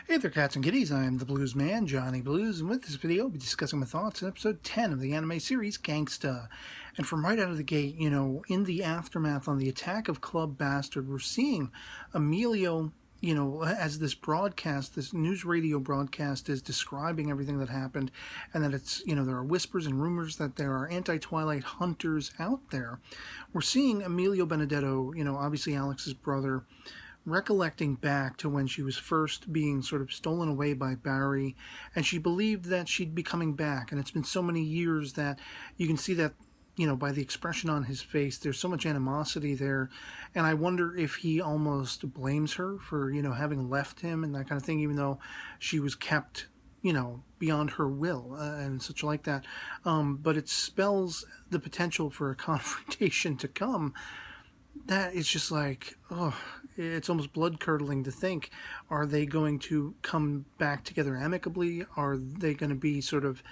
Hey there, cats and kitties. I am the Blues Man, Johnny Blues, and with this video, I'll be discussing my thoughts on episode 10 of the anime series, Gangsta. And from right out of the gate, in the aftermath on the attack of Club Bastard, we're seeing Emilio, as this broadcast, this news radio broadcast is describing everything that happened, and that it's, there are whispers and rumors that there are anti-Twilight hunters out there. We're seeing Emilio Benedetto, obviously Alex's brother, recollecting back to when she was first being sort of stolen away by Barry, and she believed that she'd be coming back, and it's been so many years that you can see that, by the expression on his face, there's so much animosity there, and I wonder if he almost blames her for, having left him and that kind of thing, even though she was kept, beyond her will and such like that, but it spells the potential for a confrontation to come. That is just like, it's almost blood-curdling to think. Are they going to come back together amicably? Are they going to be sort of,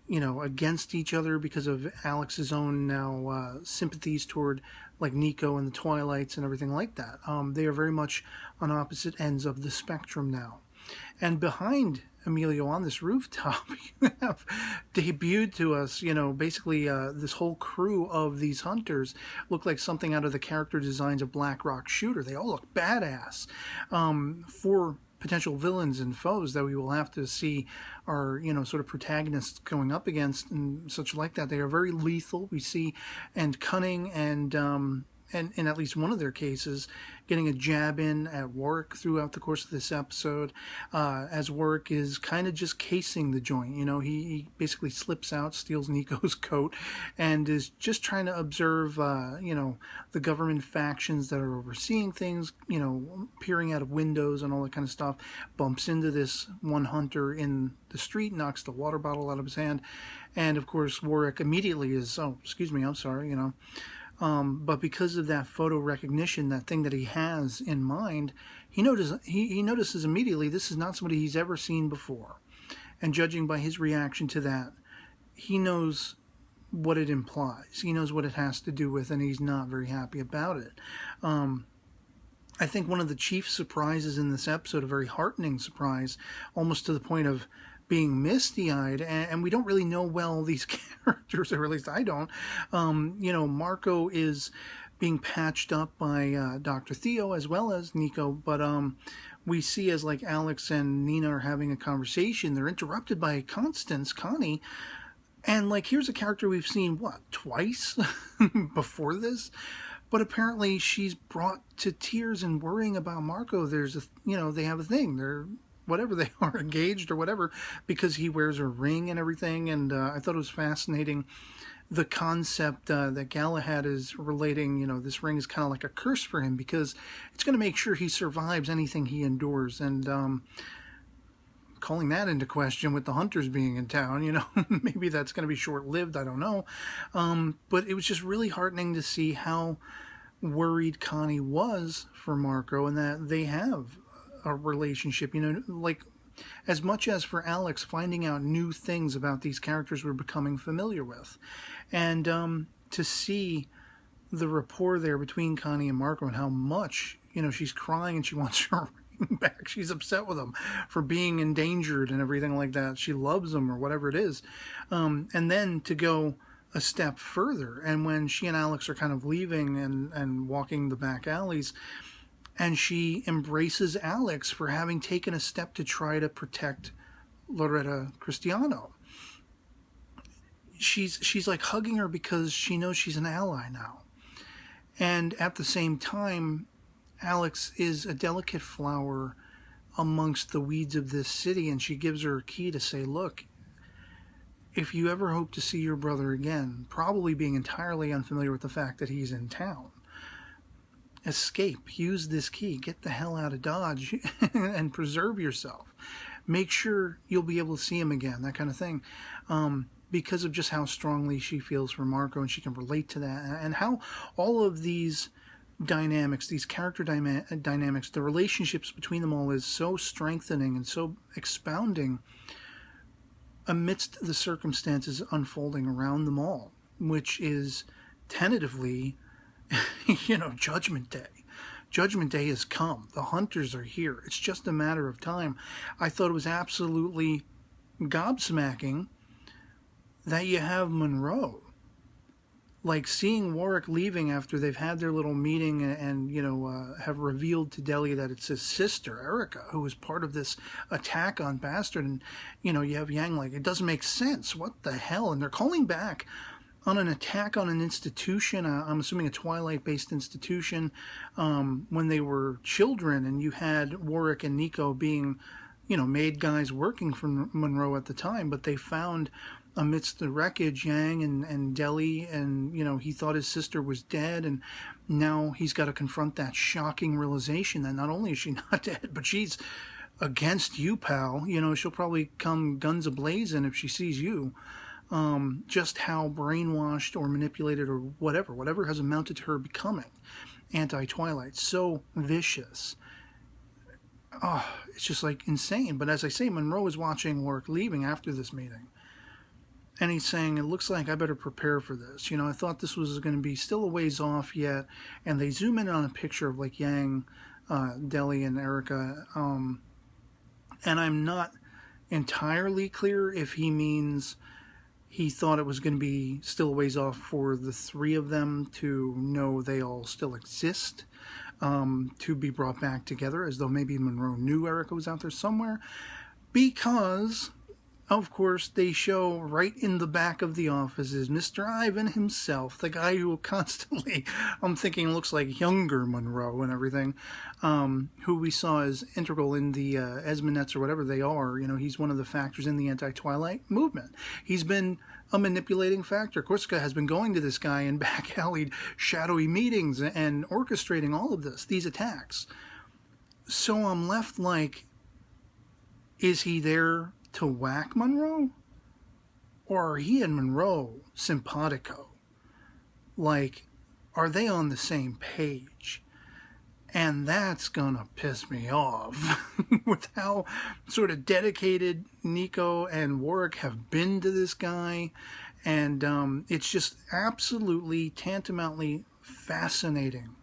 against each other because of Alex's own now sympathies toward, like, Nico and the Twilights and everything like that? They are very much on opposite ends of the spectrum now. And behind Emilio on this rooftop, you have debuted to us, basically this whole crew of these hunters look like something out of the character designs of Black Rock Shooter. They all look badass. For potential villains and foes that we will have to see are, sort of protagonists going up against and such like that. They are very lethal, we see, and cunning, and in at least one of their cases, getting a jab in at Warwick throughout the course of this episode, as Warwick is kind of just casing the joint. He basically slips out, steals Nico's coat, and is just trying to observe, the government factions that are overseeing things, peering out of windows and all that kind of stuff, bumps into this one hunter in the street, knocks the water bottle out of his hand, and of course Warwick immediately is, oh, excuse me, I'm sorry, but because of that photo recognition, that thing that he has in mind, he notices immediately this is not somebody he's ever seen before. And judging by his reaction to that, he knows what it implies. He knows what it has to do with, and he's not very happy about it. I think one of the chief surprises in this episode, a very heartening surprise, almost to the point of being misty-eyed, and we don't really know well these characters, or at least I don't. Marco is being patched up by Dr. Theo as well as Nico, but we see as like Alex and Nina are having a conversation, they're interrupted by Constance, Connie, and like here's a character we've seen, what, twice before this? But apparently she's brought to tears and worrying about Marco. There's they have a thing. They're whatever they are, engaged or whatever, because he wears a ring and everything. And I thought it was fascinating, the concept that Galahad is relating, this ring is kind of like a curse for him because it's going to make sure he survives anything he endures. And calling that into question with the hunters being in town, maybe that's going to be short-lived, I don't know. But it was just really heartening to see how worried Connie was for Marco, and that they have a relationship, like as much as for Alex, finding out new things about these characters we're becoming familiar with. And to see the rapport there between Connie and Marco, and how much, she's crying and she wants her ring back. She's upset with him for being endangered and everything like that. She loves him or whatever it is. And then to go a step further, and when she and Alex are kind of leaving and walking the back alleys, and she embraces Alex for having taken a step to try to protect Loretta Cristiano. She's like hugging her because she knows she's an ally now. And at the same time, Alex is a delicate flower amongst the weeds of this city, and she gives her a key to say, look, if you ever hope to see your brother again, probably being entirely unfamiliar with the fact that he's in town, escape, use this key, get the hell out of Dodge and preserve yourself. Make sure you'll be able to see him again, that kind of thing. Because of just how strongly she feels for Marco, and she can relate to that, and how all of these dynamics, these character dynamics, the relationships between them all is so strengthening and so expounding amidst the circumstances unfolding around them all, which is tentatively, Judgment Day. Judgment Day has come. The hunters are here. It's just a matter of time. I thought it was absolutely gobsmacking that you have Monroe, like seeing Warwick leaving after they've had their little meeting and have revealed to Delia that it's his sister, Erica, who was part of this attack on Bastard. And, you have Yang like, it doesn't make sense. What the hell? And they're calling back on an attack on an institution, I'm assuming a Twilight-based institution, when they were children, and you had Warwick and Nico being, made guys working for Monroe at the time, but they found amidst the wreckage Yang and Deli, and he thought his sister was dead, and now he's got to confront that shocking realization that not only is she not dead, but she's against you, pal. She'll probably come guns a-blazing if she sees you. Just how brainwashed or manipulated or whatever has amounted to her becoming anti-Twilight. So vicious. Oh, it's just like insane. But as I say, Monroe is watching Warwick leaving after this meeting. And he's saying, it looks like I better prepare for this. I thought this was going to be still a ways off yet. And they zoom in on a picture of like Yang, Deli, and Erica. And I'm not entirely clear if he means he thought it was going to be still a ways off for the three of them to know they all still exist, to be brought back together, as though maybe Monroe knew Erica was out there somewhere, because of course they show right in the back of the office is Mr. Ivan himself, the guy who constantly, I'm thinking, looks like younger Monroe and everything, who we saw as integral in the Esmonets or whatever they are. He's one of the factors in the anti-Twilight movement. He's been a manipulating factor. Corsica has been going to this guy in back-alley shadowy meetings and orchestrating all of this, these attacks. So I'm left like, is he there to whack Monroe? Or are he and Monroe simpatico? Like, are they on the same page? And that's gonna piss me off with how sort of dedicated Nico and Warwick have been to this guy. And it's just absolutely tantamountly fascinating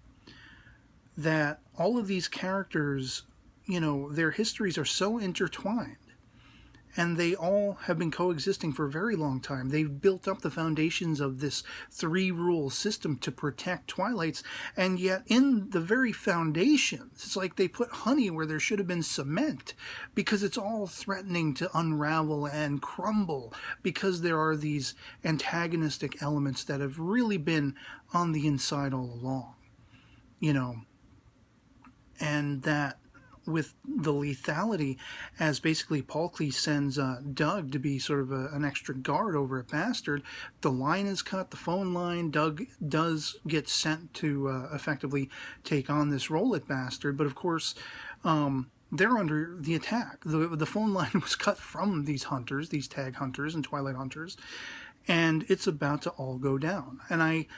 that all of these characters, their histories are so intertwined. And they all have been coexisting for a very long time. They've built up the foundations of this three-rule system to protect Twilights, and yet in the very foundations, it's like they put honey where there should have been cement, because it's all threatening to unravel and crumble, because there are these antagonistic elements that have really been on the inside all along, and that with the lethality, as basically Paul Klee sends Doug to be sort of an extra guard over at Bastard. The line is cut, the phone line. Doug does get sent to effectively take on this role at Bastard, but of course they're under the attack. The phone line was cut from these hunters, these tag hunters and Twilight hunters, and it's about to all go down. And I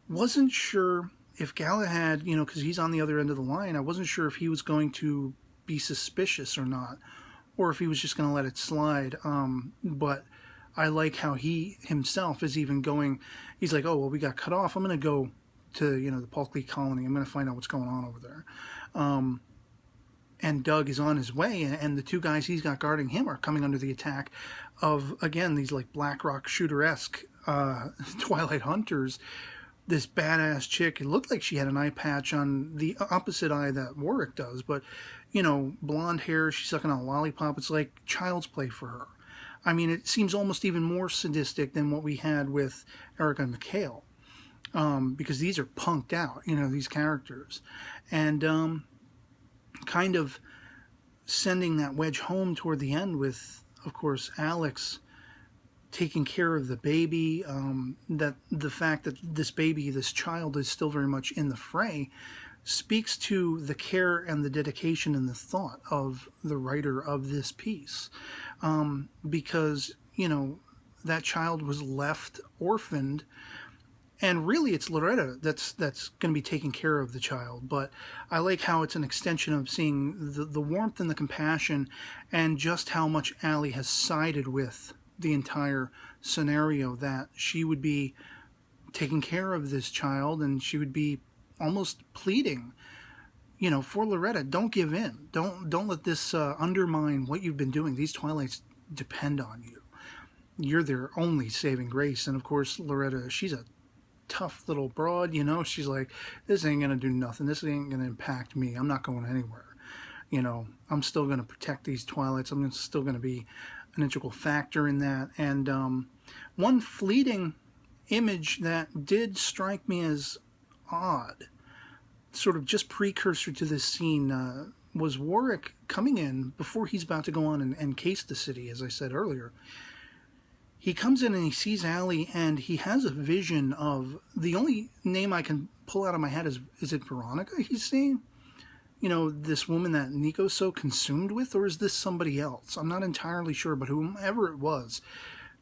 wasn't sure if Galahad, because he's on the other end of the line, I wasn't sure if he was going to be suspicious or not, or if he was just going to let it slide. But I like how he himself is even going, he's like, oh, well, we got cut off. I'm going to go to, the Paul Klee colony. I'm going to find out what's going on over there. And Doug is on his way, and the two guys he's got guarding him are coming under the attack of, again, these like Black Rock shooter-esque Twilight hunters. This badass chick, it looked like she had an eye patch on the opposite eye that Warwick does, but, blonde hair, she's sucking on a lollipop. It's like child's play for her. I mean, it seems almost even more sadistic than what we had with Erica and McHale, because these are punked out, these characters. And kind of sending that wedge home toward the end with, of course, Alex taking care of the baby, that the fact that this baby, this child, is still very much in the fray, speaks to the care and the dedication and the thought of the writer of this piece. Because, that child was left orphaned, and really it's Loretta that's going to be taking care of the child. But I like how it's an extension of seeing the warmth and the compassion, and just how much Allie has sided with the entire scenario, that she would be taking care of this child, and she would be almost pleading, you know, for Loretta, don't give in. Don't let this undermine what you've been doing. These Twilights depend on you. You're their only saving grace. And of course, Loretta, she's a tough little broad, you know. She's like, this ain't gonna do nothing. This ain't gonna impact me. I'm not going anywhere. You know, I'm still gonna protect these Twilights. I'm still gonna be an integral factor in that. And one fleeting image that did strike me as odd, sort of just precursor to this scene, was Warwick coming in before he's about to go on and case the city, as I said earlier. He comes in and he sees Allie, and he has a vision of, the only name I can pull out of my head is it Veronica he's seeing? You know, this woman that Nico's so consumed with, or is this somebody else? I'm not entirely sure, but whomever it was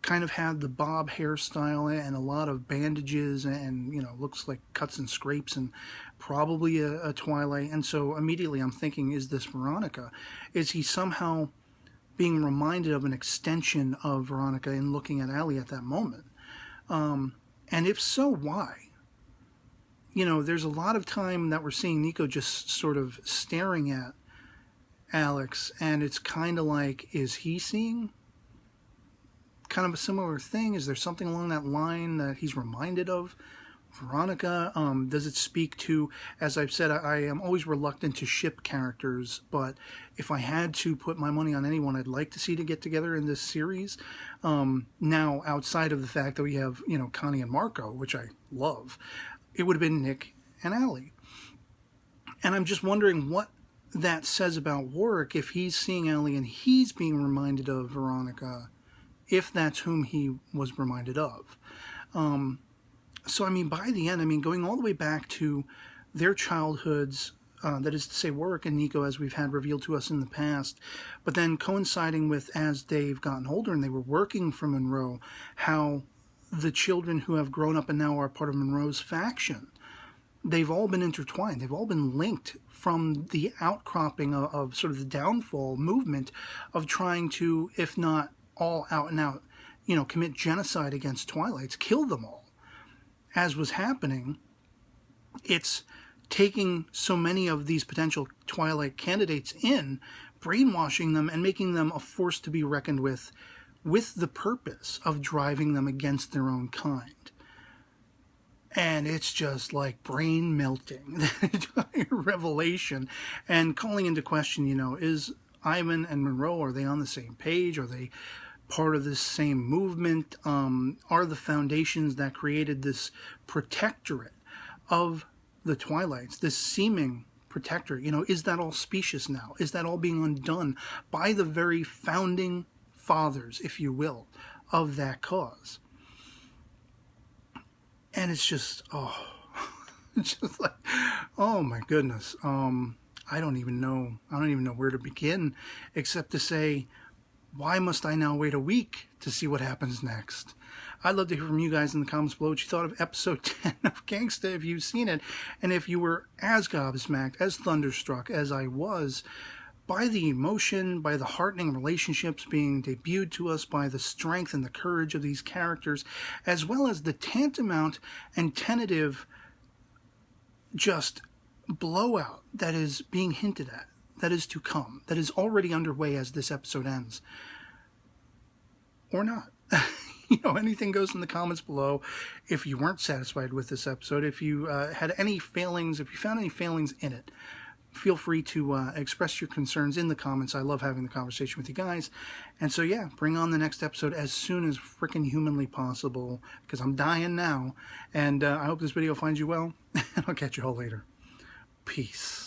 kind of had the bob hairstyle and a lot of bandages and, you know, looks like cuts and scrapes and probably a Twilight. And so immediately I'm thinking, is this Veronica? Is he somehow being reminded of an extension of Veronica in looking at Allie at that moment? And if so, why? You know, there's a lot of time that we're seeing Nico just sort of staring at Alex, and it's kind of like, is he seeing kind of a similar thing? Is there something along that line that he's reminded of Veronica? Does it speak to, as I've said, I am always reluctant to ship characters, but if I had to put my money on anyone I'd like to see to get together in this series, now outside of the fact that we have, you know, Connie and Marco, which I love, it would have been Nick and Allie. And I'm just wondering what that says about Warwick, if he's seeing Allie and he's being reminded of Veronica, if that's whom he was reminded of. So, I mean, by the end, I mean, going all the way back to their childhoods, that is to say Warwick and Nico, as we've had revealed to us in the past, but then coinciding with as they've gotten older and they were working for Monroe, how the children who have grown up and now are part of Monroe's faction, they've all been intertwined. They've all been linked from the outcropping of sort of the downfall movement of trying to, if not all out and out, you know, commit genocide against Twilights, kill them all. As was happening, it's taking so many of these potential Twilight candidates in, brainwashing them and making them a force to be reckoned with the purpose of driving them against their own kind. And it's just like brain melting, the entire revelation, and calling into question, you know, is Ivan and Monroe, are they on the same page? Are they part of this same movement? Are the foundations that created this protectorate of the Twilights, this seeming protectorate, you know, is that all specious now? Is that all being undone by the very founding fathers, if you will, of that cause? And it's just, oh, it's just like, oh my goodness. I don't even know where to begin, except to say, why must I now wait a week to see what happens next? I'd love to hear from you guys in the comments below what you thought of episode 10 of Gangsta, if you've seen it, and if you were as gobsmacked, as thunderstruck as I was by the emotion, by the heartening relationships being debuted to us, by the strength and the courage of these characters, as well as the tantamount and tentative just blowout that is being hinted at, that is to come, that is already underway as this episode ends. Or not. You know, anything goes in the comments below. If you weren't satisfied with this episode, if you had any failings, if you found any failings in it, feel free to express your concerns in the comments. I love having the conversation with you guys. And so, yeah, bring on the next episode as soon as freaking humanly possible, because I'm dying now. And I hope this video finds you well, and I'll catch you all later. Peace.